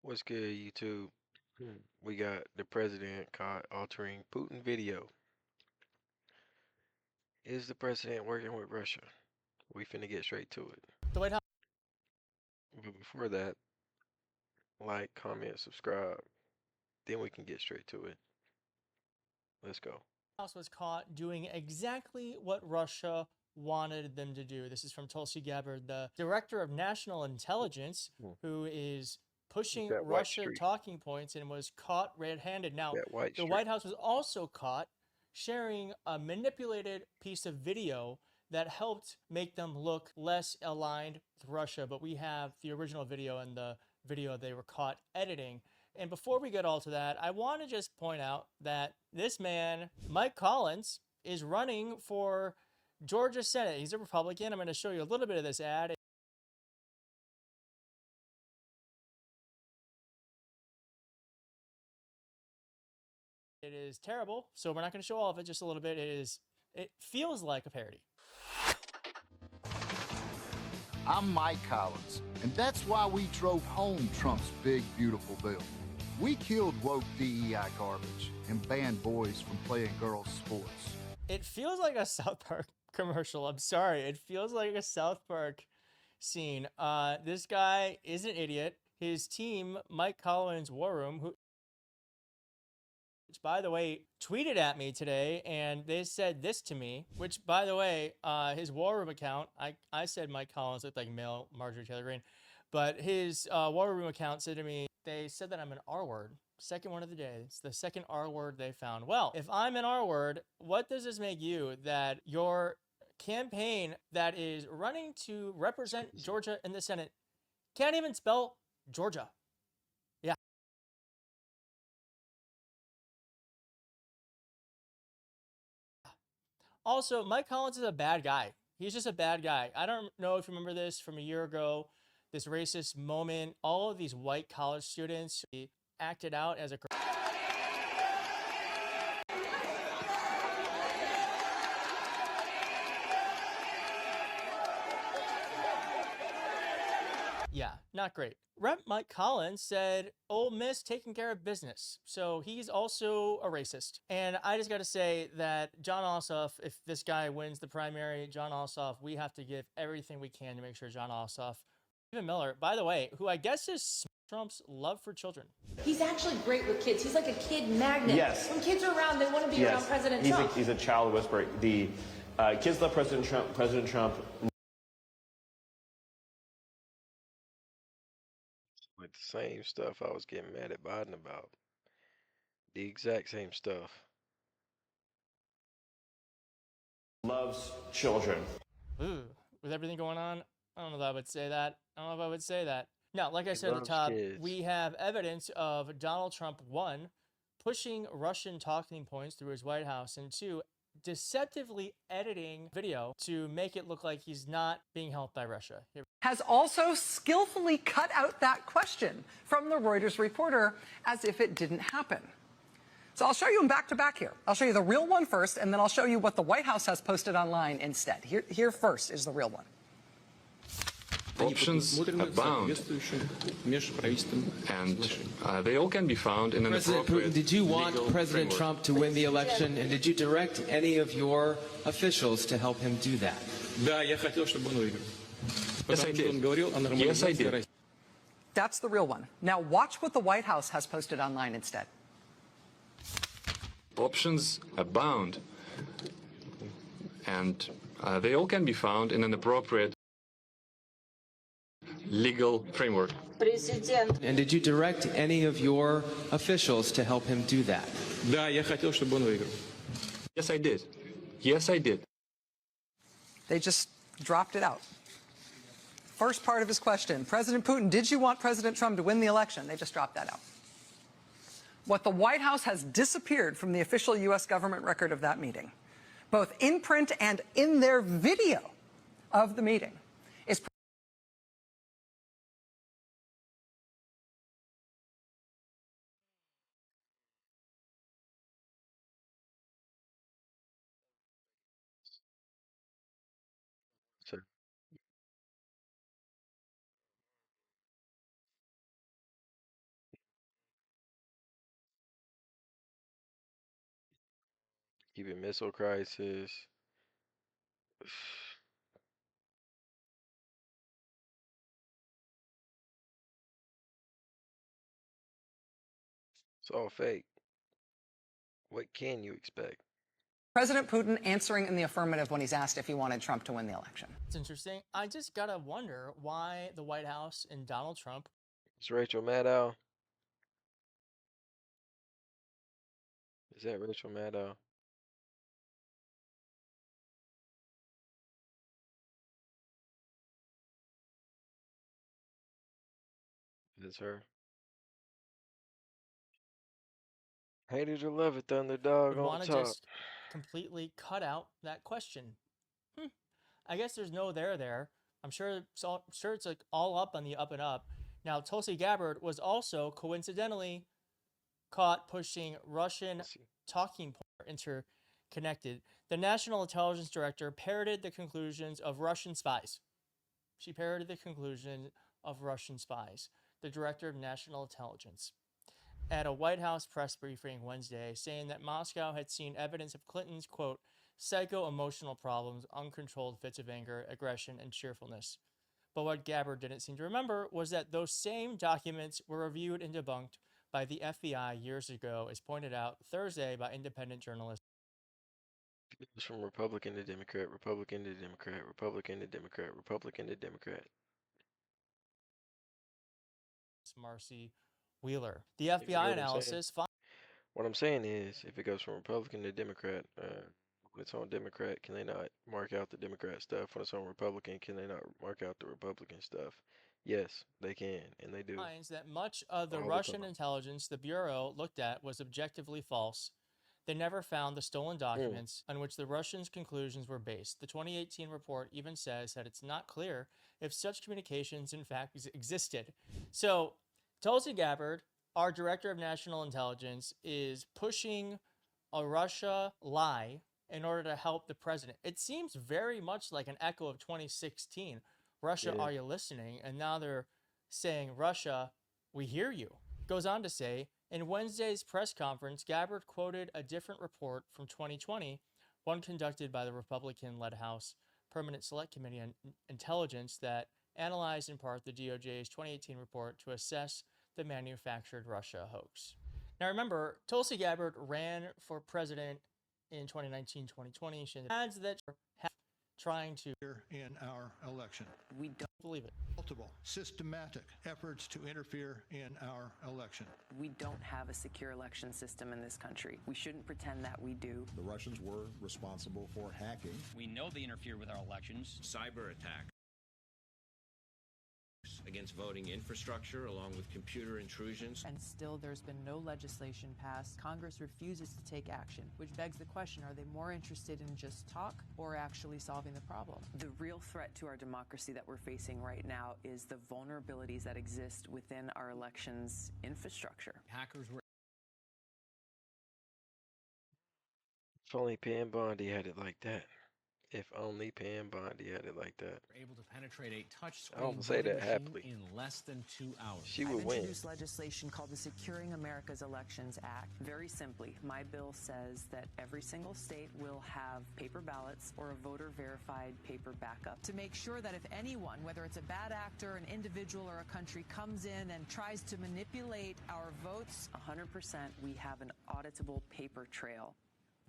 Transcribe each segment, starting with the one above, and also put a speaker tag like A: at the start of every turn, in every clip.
A: What's good, YouTube? We got the president caught altering Putin video. Is the president working with Russia? We finna get straight to it.
B: The White
A: But before that, like, comment, subscribe, then we can get straight to it. Let's go.
B: House was caught doing exactly what Russia wanted them to do. This is from Tulsi Gabbard, the director of national intelligence, who is pushing
A: That white
B: Russia
A: streak.
B: talking points and was caught red-handed. Now,
A: That white
B: the
A: streak.
B: White House was also caught sharing a manipulated piece of video that helped make them look less aligned with Russia. But we have the original video and the video they were caught editing. And before we get all to that, I want to just point out that this man, Mike Collins, is running for Georgia Senate. He's a Republican. I'm going to show you a little bit of this ad. It is terrible, so we're not going to show all of it, just a little bit. It feels like a parody.
C: I'm Mike Collins, and that's why we drove home Trump's big, beautiful bill. We killed woke DEI garbage and banned boys from playing girls' sports.
B: It feels like a South Park commercial. I'm sorry. It feels like a South Park scene. This guy is an idiot. His team, Mike Collins War Room, which, by the way, tweeted at me today, and they said this to me, which, by the way, his War Room account, I said Mike Collins looked like male Marjorie Taylor Greene, but his War Room account said to me, they said that I'm an R word. Second one of the day. It's the second R word they found. Well, if I'm an R word, what does this make you that your campaign that is running to represent Georgia in the Senate can't even spell Georgia? Yeah. Also, Mike Collins is a bad guy. He's just a bad guy. I don't know if you remember this from a year ago, this racist moment. All of these white college students acted out as a... Yeah, not great. Rep. Mike Collins said, Ole Miss taking care of business. So he's also a racist. And I just got to say that Jon Ossoff, if this guy wins the primary, Jon Ossoff, we have to give everything we can to make sure Jon Ossoff, Stephen Miller, by the way, who I guess is Trump's love for children.
D: He's actually great with kids. He's like a kid magnet.
E: Yes.
D: When kids are around, they want to be around President Trump.
E: He's a child whisperer. The kids love President Trump. President Trump.
A: Like the same stuff I was getting mad at Biden about. The exact same stuff.
E: Loves children.
B: Ooh, with everything going on, I don't know if I would say that. I don't know if I would say that. Now, like I
A: He
B: said at the
A: loves
B: top,
A: kids.
B: we have evidence of Donald Trump, one, pushing Russian talking points through his White House, and two, deceptively editing video to make it look like he's not being helped by Russia.
F: Has also skillfully cut out that question from the Reuters reporter as if it didn't happen. So I'll show you them back to back here. I'll show you the real one first, and then I'll show you what the White House has posted online instead. Here first is the real one.
G: Options abound, and they all can be found in an
H: President
G: appropriate
H: Putin, did you want
G: legal
H: President
G: framework.
H: Trump to win the election, and did you direct any of your officials to help him do that?
G: Yes, I did. Yes, I did.
F: That's the real one. Now watch what the White House has posted online instead.
G: Options abound, and they all can be found in an appropriate legal framework.
H: And did you direct any of your officials to help him do that?
G: Yes, I did. Yes, I did.
F: They just dropped it out. First part of his question, President Putin, did you want President Trump to win the election? They just dropped that out. What the White House has disappeared from the official U.S. government record of that meeting, both in print and in their video of the meeting, is
A: So Cuban Missile Crisis. It's all fake. What can you expect?
F: President Putin answering in the affirmative when he's asked if he wanted Trump to win the election.
B: It's interesting. I just gotta wonder why the White House and Donald Trump.
A: It's Rachel Maddow. Is that Rachel Maddow? It's her. Hate it or love it, the underdog
B: Would
A: on
B: want to
A: top.
B: just completely cut out that question. I guess there's no there. I'm sure it's like all up on the up and up. Now, Tulsi Gabbard was also coincidentally caught pushing Russian talking points interconnected. The National Intelligence Director parroted the conclusions of Russian spies. She parroted the conclusion of Russian spies. The Director of National Intelligence at a White House press briefing Wednesday, saying that Moscow had seen evidence of Clinton's, quote, psycho-emotional problems, uncontrolled fits of anger, aggression, and cheerfulness. But what Gabbard didn't seem to remember was that those same documents were reviewed and debunked by the FBI years ago, as pointed out Thursday by independent journalist.
A: It goes from Republican to Democrat, Republican to Democrat, Republican to Democrat, Republican to Democrat.
B: Marcy Wheeler. The FBI analysis.
A: What I'm saying is, if it goes from Republican to Democrat, when it's on Democrat, can they not mark out the Democrat stuff? When it's on Republican, can they not mark out the Republican stuff? Yes, they can, and they do.
B: Finds that much of the Russian intelligence the Bureau looked at was objectively false. They never found the stolen documents on which the Russians' conclusions were based. The 2018 report even says that it's not clear if such communications in fact existed. So, Tulsi Gabbard, our Director of National Intelligence, is pushing a Russia lie in order to help the president. It seems very much like an echo of 2016. Russia, are you listening? And now they're saying, Russia, we hear you. Goes on to say, in Wednesday's press conference, Gabbard quoted a different report from 2020, one conducted by the Republican-led House Permanent Select Committee on Intelligence that analyzed in part the DOJ's 2018 report to assess the manufactured Russia hoax. Now remember, Tulsi Gabbard ran for president in 2019-2020. She adds that trying to
I: in our election.
B: We don't believe it.
I: Multiple systematic efforts to interfere in our election.
J: We don't have a secure election system in this country. We shouldn't pretend that we do.
K: The Russians were responsible for hacking.
L: We know they interfere with our elections.
M: Cyber attack against voting infrastructure along with computer intrusions.
J: And still there's been no legislation passed. Congress refuses to take action, which begs the question, are they more interested in just talk or actually solving the problem? The real threat to our democracy that we're facing right now is the vulnerabilities that exist within our elections infrastructure.
L: Hackers were...
A: If only Pam Bondi had it like that. If only Pam Bondi had it like that.
L: Able to penetrate a touchscreen
A: I don't say that happily.
L: In less than 2 hours.
A: She would win.
J: I've introduced legislation called the Securing America's Elections Act. Very simply, my bill says that every single state will have paper ballots or a voter-verified paper backup to make sure that if anyone, whether it's a bad actor, an individual, or a country, comes in and tries to manipulate our votes, 100% we have an auditable paper trail.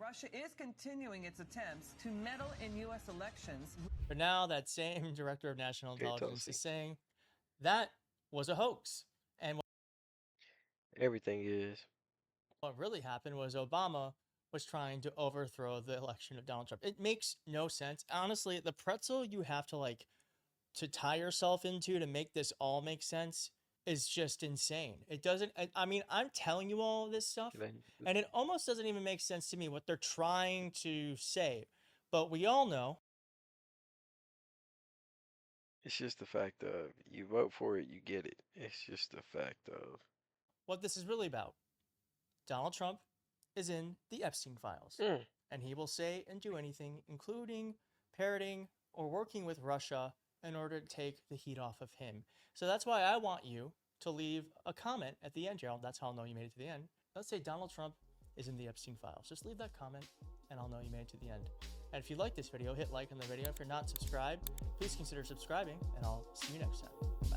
N: Russia is continuing its attempts to meddle in U.S. elections.
B: But now that same Director of National Intelligence is saying that was a hoax. And
A: everything is.
B: What really happened was Obama was trying to overthrow the election of Donald Trump. It makes no sense. Honestly, the pretzel you have to tie yourself into to make this all make sense is just insane. It doesn't, I mean, I'm telling you all this stuff, and it almost doesn't even make sense to me what they're trying to say. But we all know.
A: It's just the fact of you vote for it, you get it. It's just the fact of
B: what this is really about. Donald Trump is in the Epstein files, and he will say and do anything, including parroting or working with Russia in order to take the heat off of him. So that's why I want you to leave a comment at the end, Gerald. That's how I'll know you made it to the end. Let's say Donald Trump is in the Epstein files. Just leave that comment. and I'll know you made it to the end. And if you like this video, hit like on the video. If you're not subscribed, please consider subscribing, and I'll see you next time. Bye.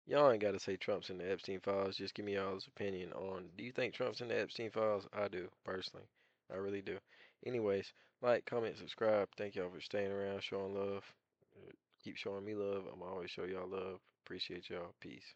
A: Y'all ain't got to say Trump's in the Epstein files. Just give me y'all's opinion on, do you think Trump's in the Epstein files? I do, personally. I really do. Anyways, like, comment, subscribe. Thank y'all for staying around, showing love. Keep showing me love. I'm always show y'all love. Appreciate y'all. Peace.